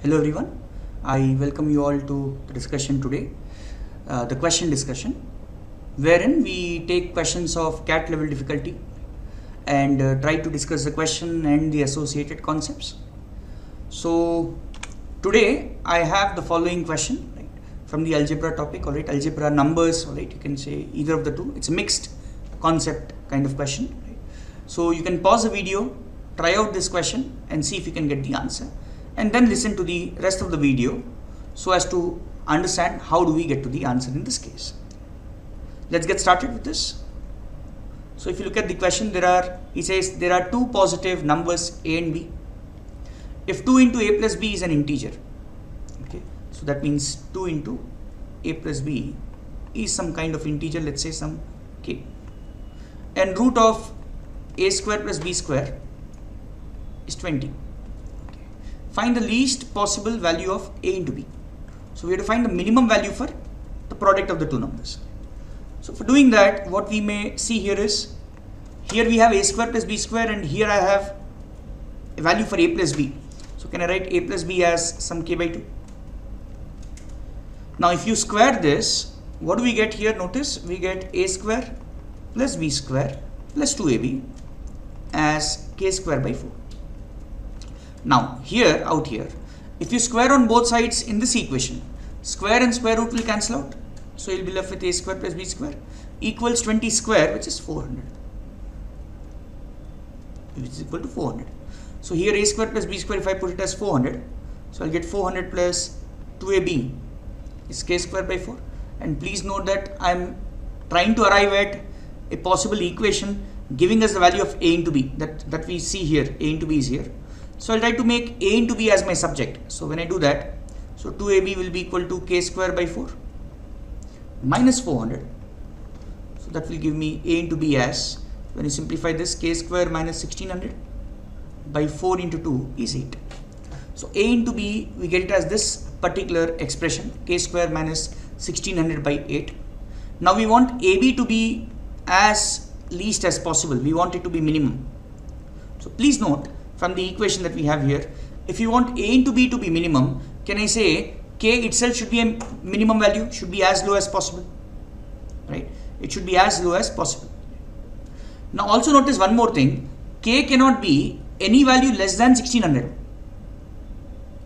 Hello everyone, I welcome you all to the discussion today, the question discussion, wherein we take questions of CAT level difficulty and try to discuss the question and the associated concepts. So today I have the following question, right, from the algebra topic, alright, algebra numbers, alright, you can say either of the two. It's a mixed concept kind of question, right? So you can pause the video, try out this question and see if you can get the answer, and then listen to the rest of the video so as to understand how do we get to the answer in this case. Let's get started with this. So if you look at the question, he says there are two positive numbers a and b. If 2 into a plus b is an integer, okay, so that means 2 into a plus b is some kind of integer, let's say some k, and root of a square plus b square is 20. Find the least possible value of a into b. So we have to find the minimum value for the product of the two numbers. So for doing that, what we may see here is, here we have a square plus b square, and here I have a value for a plus b. So can I write a plus b as some k by 2? Now if you square this, what do we get here? Notice we get a square plus b square plus 2ab as k square by 4. Now here, out here, if you square on both sides in this equation, square and square root will cancel out. So you'll be left with a square plus b square equals 20 square, which is 400, which is equal to 400. So here a square plus b square, if I put it as 400, so I'll get 400 plus 2ab is k square by 4. And please note that I'm trying to arrive at a possible equation giving us the value of a into b, that we see here. A into b is here. So I'll try to make a into b as my subject. So when I do that, so 2ab will be equal to k square by 4 minus 400. So that will give me a into b as, when you simplify this, k square minus 1600 by 4 into 2 is 8. So a into b, we get it as this particular expression, k square minus 1600 by 8. Now we want ab to be as least as possible. We want it to be minimum. So please note, from the equation that we have here, if you want a into b to be minimum, can I say k itself should be a minimum value, should be as low as possible, right? It should be as low as possible. Now also notice one more thing, k cannot be any value less than 1600,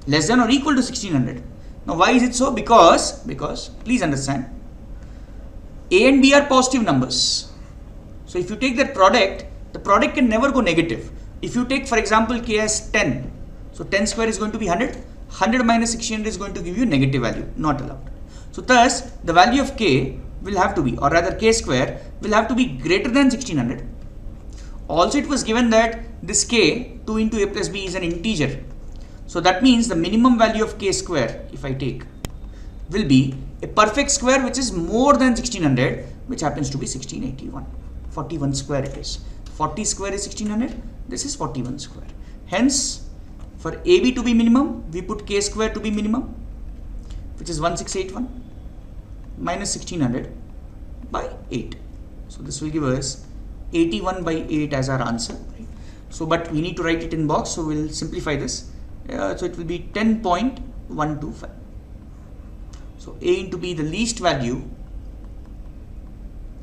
less than or equal to 1600. Now why is it so? Because please understand, a and b are positive numbers. So if you take that product, the product can never go negative. If you take, for example, k as 10, so 10 square is going to be 100, 100 minus 1600 is going to give you negative value, not allowed. So thus, the value of k will have to be, or rather k square will have to be greater than 1600. Also it was given that this k, 2 into a plus b, is an integer. So that means the minimum value of k square, if I take, will be a perfect square which is more than 1600, which happens to be 1681. 41 square it is. 40 square is 1600, this is 41 square. Hence, for AB to be minimum, we put k square to be minimum, which is 1681 minus 1600 by 8. So this will give us 81 by 8 as our answer. Right? So, but we need to write it in box, so we'll simplify this. So it will be 10.125. So A into B, the least value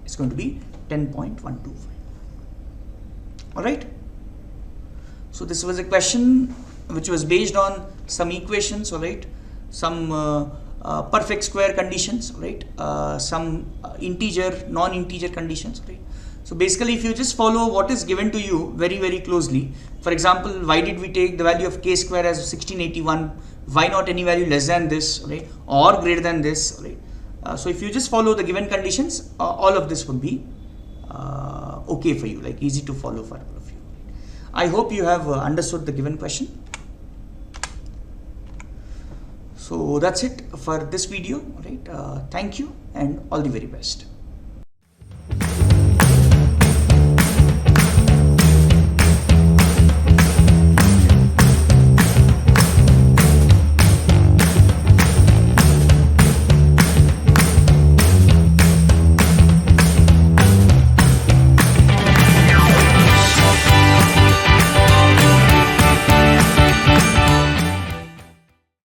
is going to be 10.125. Alright, so this was a question which was based on some equations, alright, some perfect square conditions, right, some integer, non-integer conditions, right. So basically if you just follow what is given to you very closely, for example, why did we take the value of k square as 1681, why not any value less than this, right, or greater than this, right. So if you just follow the given conditions, all of this would be okay for you, like easy to follow for all of you. I hope you have understood the given question. So that's it for this video, right? Thank you and all the very best.